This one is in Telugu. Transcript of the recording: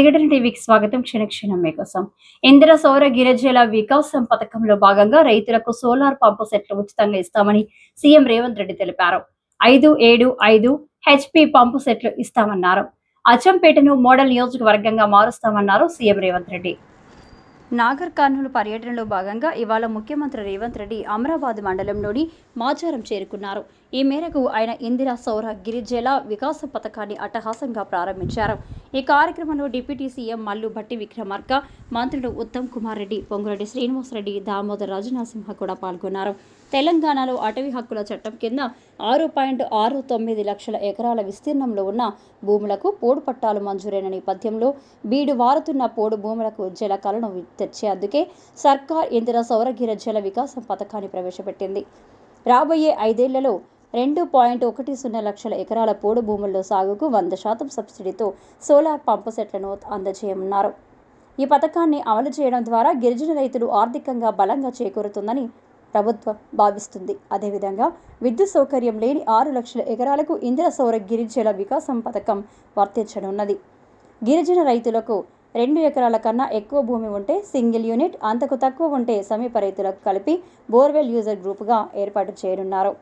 విఘటన టీవీకి స్వాగతం. క్షణక్షణం మీకోసం. ఇందిర సౌర గిరిజల వికాసం పథకంలో భాగంగా రైతులకు సోలార్ పంపు సెట్లు ఉచితంగా ఇస్తామని సీఎం రేవంత్ రెడ్డి తెలిపారు. 575 హెచ్పి పంపు సెట్లు ఇస్తామన్నారు. అచ్చంపేటను మోడల్ నియోజకవర్గంగా మారుస్తామన్నారు సీఎం రేవంత్ రెడ్డి. నాగర్ కర్నూలు పర్యటనలో భాగంగా ఇవాళ ముఖ్యమంత్రి రేవంత్ రెడ్డి అమరాబాద్ మండలంలోని మాచారం చేరుకున్నారు. ఈ మేరకు ఆయన ఇందిరా సౌర గిరిజల వికాస పథకాన్ని అట్టహాసంగా ప్రారంభించారు. ఈ కార్యక్రమంలో డిప్యూటీ సీఎం మల్లు భట్టి విక్రమార్క, మంత్రులు ఉత్తమ్ కుమార్ రెడ్డి, పొంగురెడ్డి శ్రీనివాసరెడ్డి, దామోదర్ రాజనరసింహ కూడా పాల్గొన్నారు. తెలంగాణలో అటవీ హక్కుల చట్టం కింద 6.69 లక్షల ఎకరాల విస్తీర్ణంలో ఉన్న భూములకు పోడు పట్టాలు మంజూరైన నేపథ్యంలో బీడు వారుతున్న పోడు భూములకు జల కలను తెచ్చేందుకే సర్కార్ ఇందిరా సౌర గిరిజల వికాసం పథకాన్ని ప్రవేశపెట్టింది. రాబోయే 5 ఏళ్లలో 2.10 లక్షల ఎకరాల పోడు భూముల్లో సాగుకు 100% సబ్సిడీతో సోలార్ పంపు సెట్లను అందజేయనున్నారు. ఈ పథకాన్ని అమలు చేయడం ద్వారా గిరిజన రైతులు ఆర్థికంగా బలంగా చేకూరుతుందని ప్రభుత్వం భావిస్తుంది. అదేవిధంగా విద్యుత్ సౌకర్యం లేని 6 లక్షల ఎకరాలకు ఇందిరా సౌర గిరిజల వికాసం పథకం వర్తించనున్నది. గిరిజన రైతులకు 2 ఎకరాల కన్నా ఎక్కువ భూమి ఉంటే సింగిల్ యూనిట్, అంతకు తక్కువ ఉంటే సమీప రైతులకు కలిపి బోర్వెల్ యూజర్ గ్రూపుగా ఏర్పాటు చేయనున్నారు.